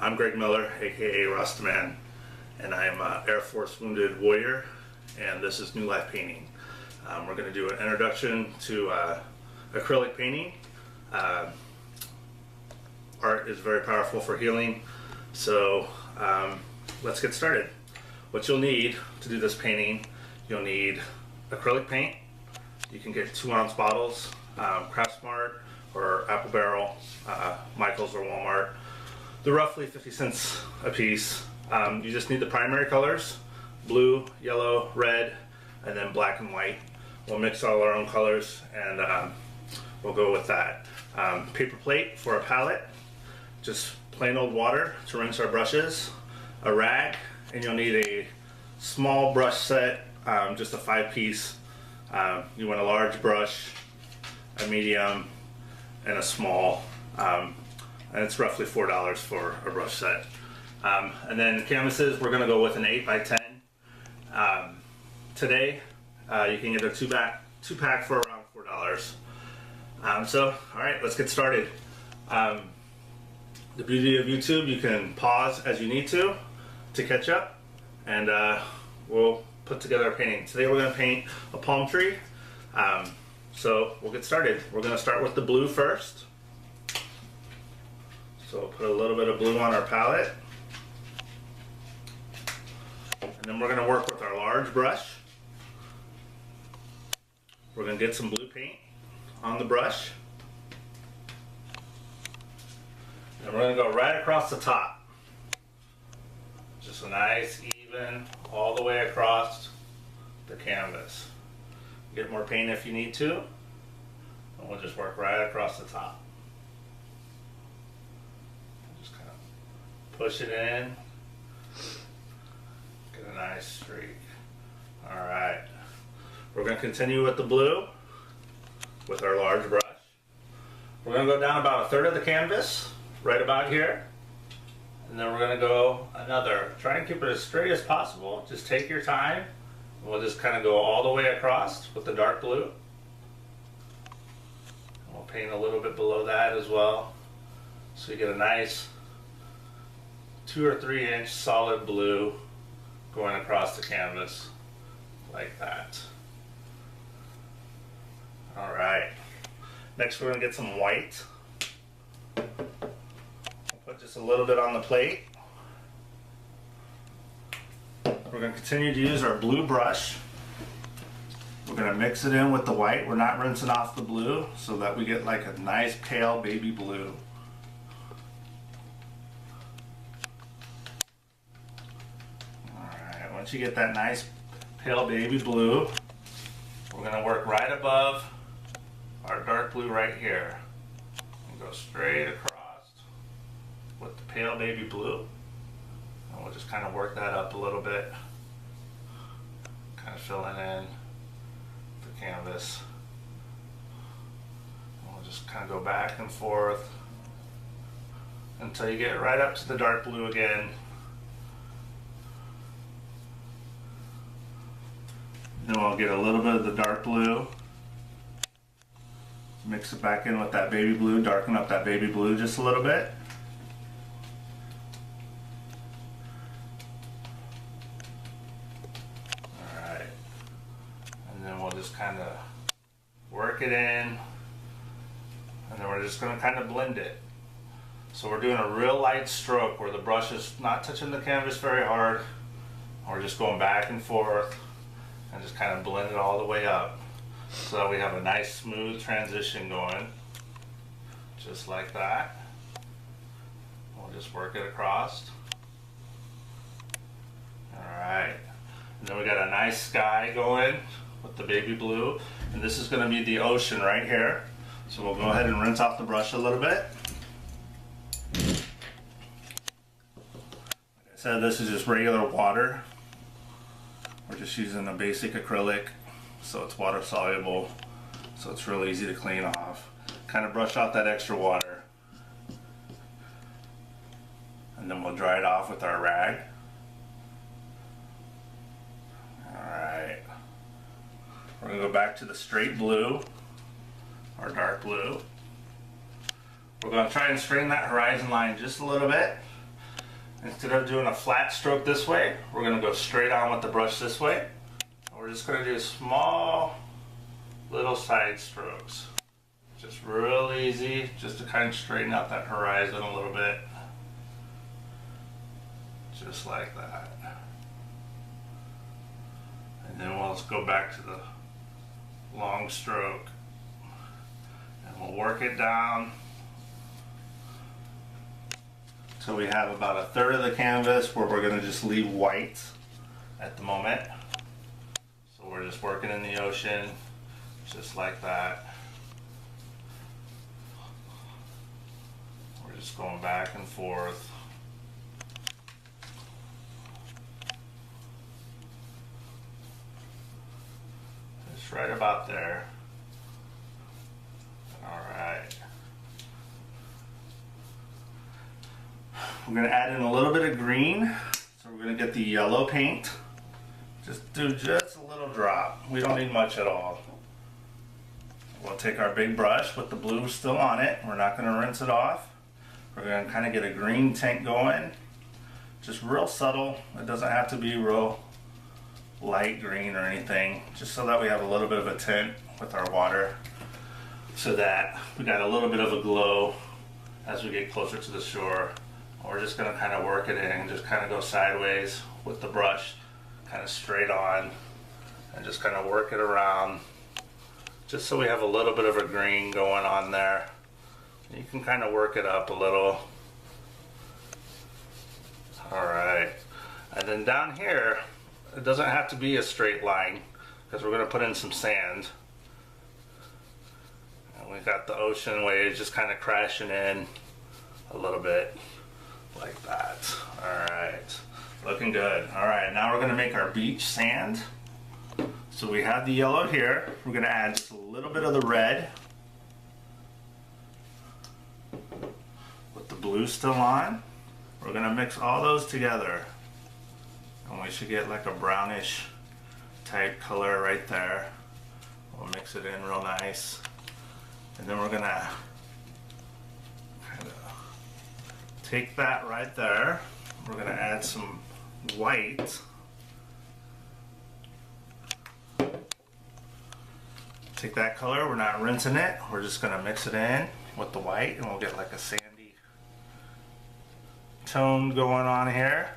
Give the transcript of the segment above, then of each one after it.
I'm Greg Miller, aka Rastaman, and I'm an Air Force Wounded Warrior, and this is New Life Painting. We're going to do an introduction to acrylic painting. Art is very powerful for healing, so let's get started. What you'll need to do this painting, you'll need acrylic paint. You can get 2-ounce bottles, Craftsmart or Apple Barrel, Michaels or Walmart. They're roughly 50 cents a piece. You just need the primary colors, blue, yellow, red, and then black and white. We'll mix all our own colors and we'll go with that. Paper plate for a palette, just plain old water to rinse our brushes, a rag, and you'll need a small brush set, just a 5-piece. You want a large brush, a medium, and a small, and it's roughly $4 for a brush set. And then canvases, we're gonna go with an 8x10. Today, you can get a two pack for around $4. So, all right, let's get started. The beauty of YouTube, you can pause as you need to catch up, and we'll put together a painting. Today we're gonna paint a palm tree. So we'll get started. We're gonna start with the blue first. So we'll put a little bit of blue on our palette. And then we're gonna work with our large brush. We're gonna get some blue paint on the brush. And we're gonna go right across the top. Just a nice, even, all the way across the canvas. Get more paint if you need to, and we'll just work right across the top. Just kind of push it in, get a nice streak. All right, we're going to continue with the blue with our large brush. We're going to go down about 1/3 of the canvas, right about here, and then we're going to go another. Try and keep it as straight as possible. Just take your time. We'll just kind of go all the way across with the dark blue. We'll paint a little bit below that as well, so you get a nice 2 or 3 inch solid blue going across the canvas like that. All right. Next, we're going to get some white. We'll put just a little bit on the plate. We're going to continue to use our blue brush. We're going to mix it in with the white. We're not rinsing off the blue, so that we get like a nice pale baby blue. Alright, once you get that nice pale baby blue, we're going to work right above our dark blue right here. And go straight across with the pale baby blue. And we'll just kind of work that up a little bit. Kind of filling in the canvas. And we'll just kind of go back and forth until you get right up to the dark blue again. Then we'll get a little bit of the dark blue. Mix it back in with that baby blue, darken up that baby blue just a little bit. Kind of work it in, and then we're just going to kind of blend it. So we're doing a real light stroke where the brush is not touching the canvas very hard. We're just going back and forth and just kind of blend it all the way up so that we have a nice smooth transition going, just like that. We'll just work it across. Alright, and then we got a nice sky going with the baby blue, and this is going to be the ocean right here. So we'll go ahead and rinse off the brush a little bit. Like I said, this is just regular water. We're just using a basic acrylic, so it's water soluble, so it's real easy to clean off. Kind of brush off that extra water, and then we'll dry it off with our rag. We're going to go back to the straight blue, or dark blue. We're going to try and straighten that horizon line just a little bit. Instead of doing a flat stroke this way, we're going to go straight on with the brush this way. We're just going to do small little side strokes. Just real easy, just to kind of straighten out that horizon a little bit. Just like that. And then we'll just go back to the long stroke. And we'll work it down till we have about a third of the canvas where we're going to just leave white at the moment. So we're just working in the ocean, just like that. We're just going back and forth. Just right about there. Alright. We're going to add in a little bit of green. So we're going to get the yellow paint. Just do just a little drop. We don't need much at all. We'll take our big brush with the blue still on it. We're not going to rinse it off. We're going to kind of get a green tint going. Just real subtle. It doesn't have to be real light green or anything. Just so that we have a little bit of a tint with our water. So that we got a little bit of a glow as we get closer to the shore. We're just going to kind of work it in and just kind of go sideways with the brush, kind of straight on, and just kind of work it around, just so we have a little bit of a green going on there. You can kind of work it up a little. Alright, and then down here, it doesn't have to be a straight line, because we're going to put in some sand. And we got the ocean waves just kind of crashing in a little bit, like that. Alright, looking good. Alright, now we're going to make our beach sand. So we have the yellow here. We're going to add just a little bit of the red with the blue still on. We're going to mix all those together, and we should get like a brownish type color right there. We'll mix it in real nice, and then we're going to kind of take that right there. We're going to add some white. Take that color, we're not rinsing it, we're just going to mix it in with the white, and we'll get like a sandy tone going on here.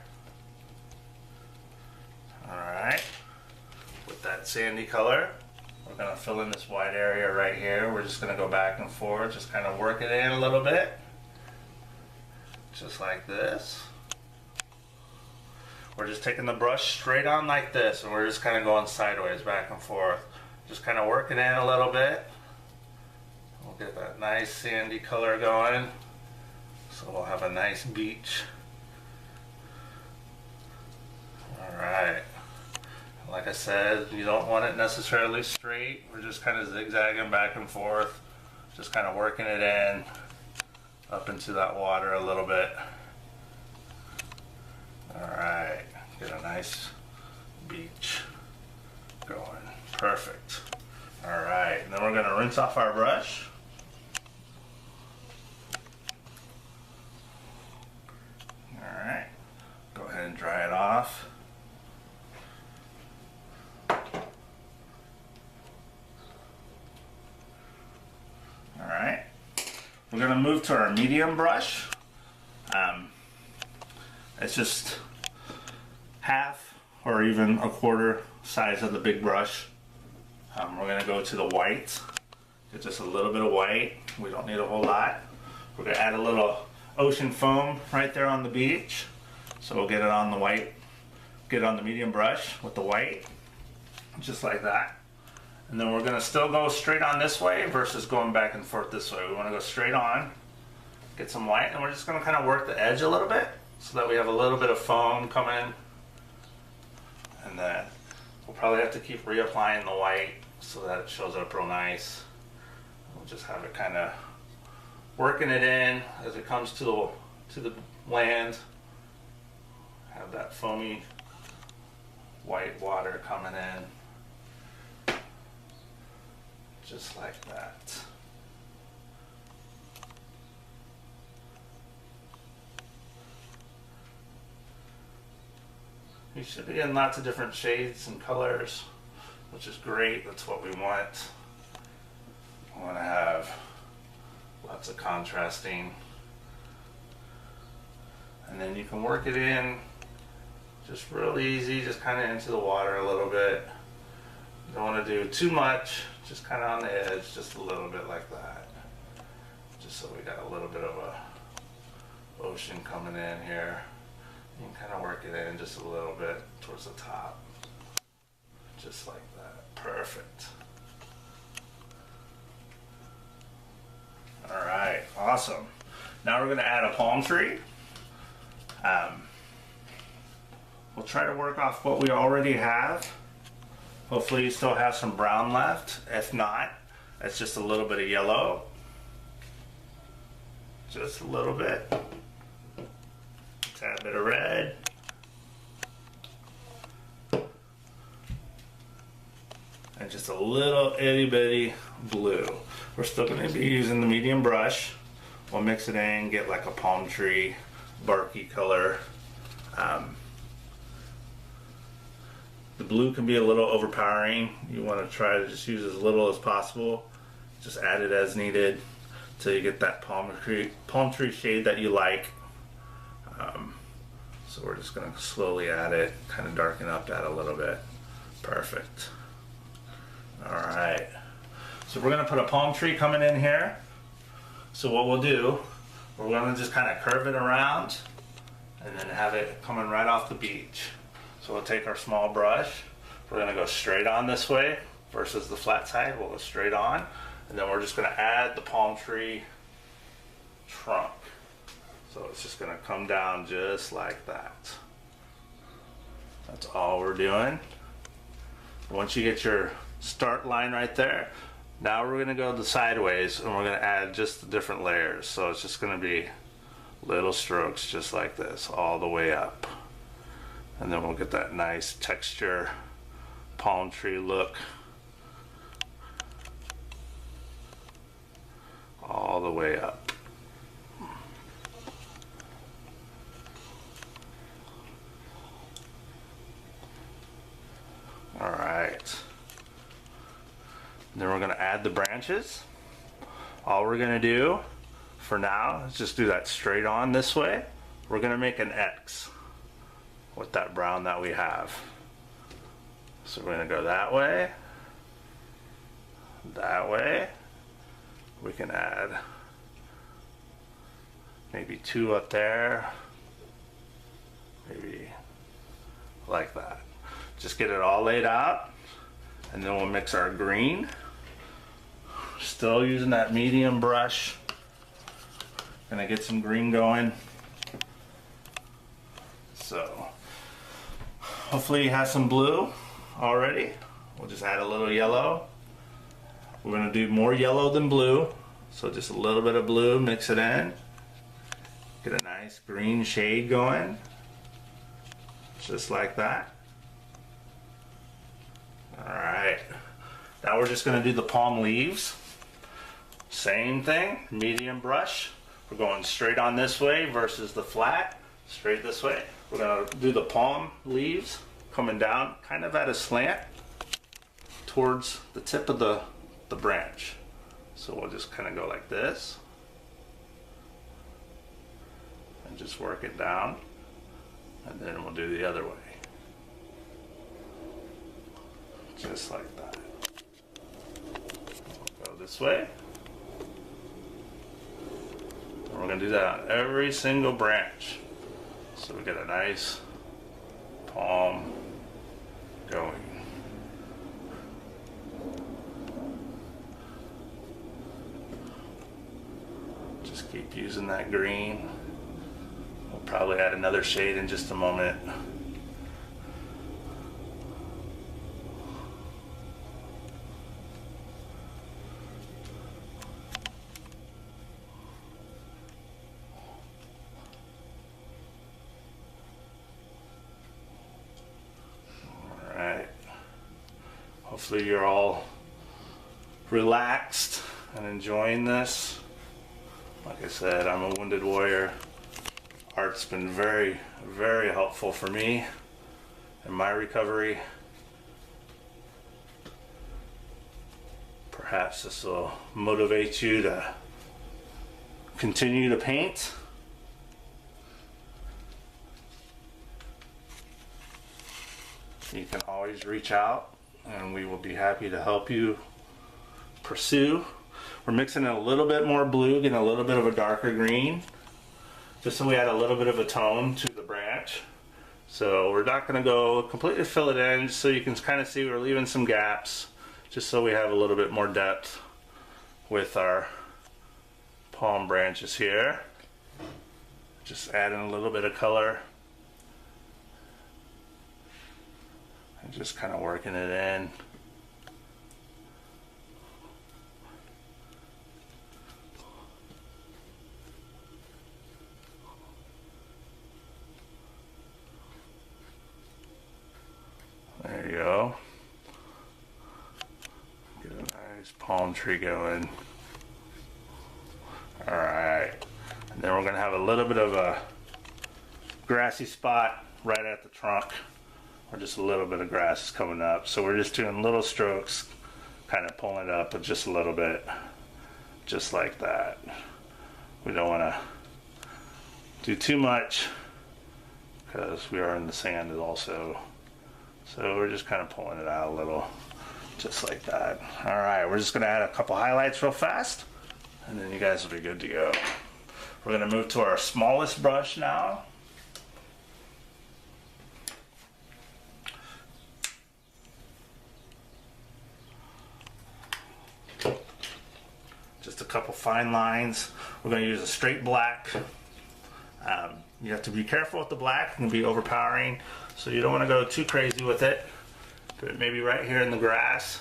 Alright, with that sandy color, we're going to fill in this white area right here. We're just going to go back and forth, just kind of work it in a little bit, just like this. We're just taking the brush straight on like this, and we're just kind of going sideways, back and forth. Just kind of working in a little bit. We'll get that nice sandy color going. So we'll have a nice beach. Alright. Like I said, you don't want it necessarily straight. We're just kind of zigzagging back and forth. Just kind of working it in up into that water a little bit. Alright. Get a nice beach going. Perfect. Alright, and then we're going to rinse off our brush. Alright, go ahead and dry it off. Alright, we're going to move to our medium brush. It's just half or even a quarter size of the big brush. We're going to go to the white, get just a little bit of white. We don't need a whole lot. We're going to add a little ocean foam right there on the beach. So we'll get it on the white, get it on the medium brush with the white, just like that. And then we're going to still go straight on this way versus going back and forth this way. We want to go straight on, get some white, and we're just going to kind of work the edge a little bit so that we have a little bit of foam come in. And then we'll probably have to keep reapplying the white so that it shows up real nice. We'll just have it kind of working it in as it comes to the land. Have that foamy white water coming in. Just like that. We should be in lots of different shades and colors, which is great. That's what we want. We want to have lots of contrasting. And then you can work it in just real easy, just kind of into the water a little bit. You don't want to do too much, just kind of on the edge, just a little bit like that. Just so we got a little bit of a ocean coming in here. You can kind of work it in just a little bit towards the top. Just like that. Perfect. All right, awesome. Now we're going to add a palm tree. We'll try to work off what we already have. Hopefully you still have some brown left. If not, it's just a little bit of yellow. Just a little bit. A tad bit of red. And just a little itty bitty blue. We're still going to be using the medium brush. We'll mix it in, get like a palm tree, barky color. The blue can be a little overpowering. You want to try to just use as little as possible. Just add it as needed till you get that palm tree shade that you like. So we're just going to slowly add it, kind of darken up that a little bit. Perfect. All right. So we're going to put a palm tree coming in here. So what we'll do, we're going to just kind of curve it around and then have it coming right off the beach. So we'll take our small brush, we're going to go straight on this way versus the flat side. We'll go straight on, and then we're just going to add the palm tree trunk. So it's just going to come down just like that. That's all we're doing. Once you get your start line right there, now we're going to go the sideways and we're going to add just the different layers. So it's just going to be little strokes just like this all the way up. And then we'll get that nice texture palm tree look all the way up. All right. Then we're going to add the branches. All we're going to do for now is just do that straight on this way. We're going to make an X with that brown that we have. So we're going to go that way, that way. We can add maybe 2 up there, maybe like that. Just get it all laid out, and then we'll mix our green. Still using that medium brush. Gonna get some green going. So hopefully you have some blue already. We'll just add a little yellow. We're gonna do more yellow than blue. So just a little bit of blue, mix it in. Get a nice green shade going. Just like that. All right. Now we're just gonna do the palm leaves. Same thing, medium brush. We're going straight on this way versus the flat, straight this way. We're gonna do the palm leaves coming down kind of at a slant towards the tip of the branch. So we'll just kind of go like this and just work it down, and then we'll do the other way. Just like that. Go this way. And we're going to do that on every single branch. So we get a nice palm going. Just keep using that green. We'll probably add another shade in just a moment. Hopefully you're all relaxed and enjoying this. Like I said, I'm a wounded warrior. Art's been very, very helpful for me in my recovery. Perhaps this will motivate you to continue to paint. You can always reach out and we will be happy to help you pursue. We're mixing in a little bit more blue, getting a little bit of a darker green, just so we add a little bit of a tone to the branch. So we're not going to go completely fill it in, just so you can kind of see we're leaving some gaps, just so we have a little bit more depth with our palm branches here. Just adding a little bit of color and just kind of working it in. There you go. Get a nice palm tree going. Alright. And then we're going to have a little bit of a grassy spot right at the trunk, or just a little bit of grass is coming up. So we're just doing little strokes, kind of pulling it up with just a little bit, just like that. We don't want to do too much because we are in the sand also. So we're just kind of pulling it out a little, just like that. All right, we're just gonna add a couple highlights real fast, and then you guys will be good to go. We're gonna move to our smallest brush now. Just a couple fine lines. We're gonna use a straight black. You have to be careful with the black, it can be overpowering. So you don't want to go too crazy with it, but maybe right here in the grass,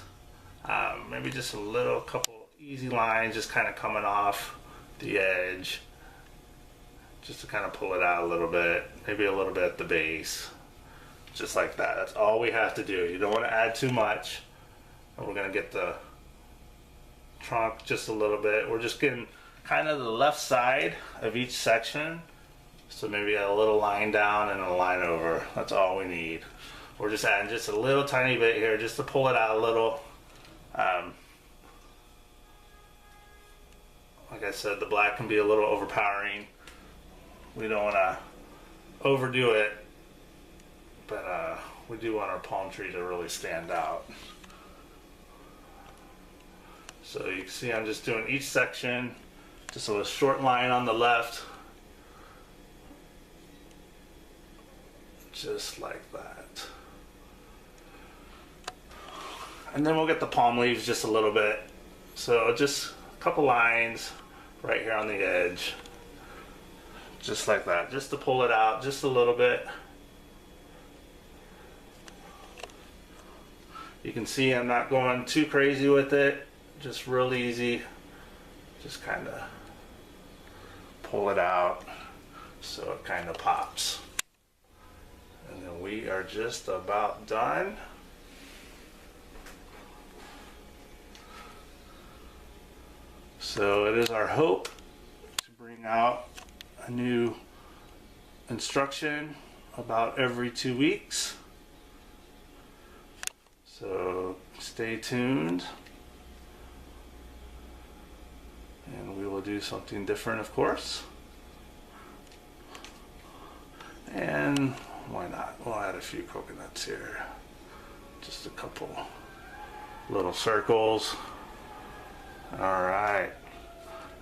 maybe just a little couple easy lines just kind of coming off the edge, just to kind of pull it out a little bit, maybe a little bit at the base, just like that. That's all we have to do. You don't want to add too much. And we're going to get the trunk just a little bit. We're just getting kind of the left side of each section. So maybe a little line down and a line over. That's all we need. We're just adding just a little tiny bit here just to pull it out a little. Like I said, the black can be a little overpowering. We don't want to overdo it, but we do want our palm tree to really stand out. So you can see I'm just doing each section, just a little short line on the left. Just like that. And then we'll get the palm leaves just a little bit. So just a couple lines right here on the edge. Just like that. Just to pull it out just a little bit. You can see I'm not going too crazy with it. Just real easy. Just kind of pull it out so it kind of pops. And then we are just about done. So it is our hope to bring out a new instruction about every 2 weeks. So stay tuned. And we will do something different, of course. And why not? We'll add a few coconuts here. Just a couple little circles. Alright.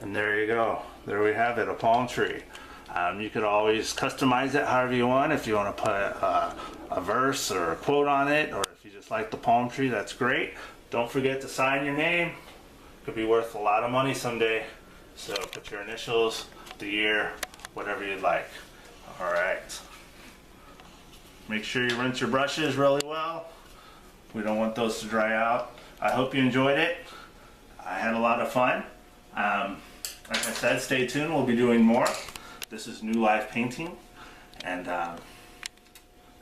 And there you go. There we have it, a palm tree. You could always customize it however you want. If you want to put a verse or a quote on it, or if you just like the palm tree, that's great. Don't forget to sign your name. Could be worth a lot of money someday. So put your initials, the year, whatever you'd like. Alright. Make sure you rinse your brushes really well. We don't want those to dry out. I hope you enjoyed it. I had a lot of fun. Like I said, stay tuned. We'll be doing more. This is New Life Painting. And have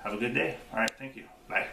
a good day. All right, thank you. Bye.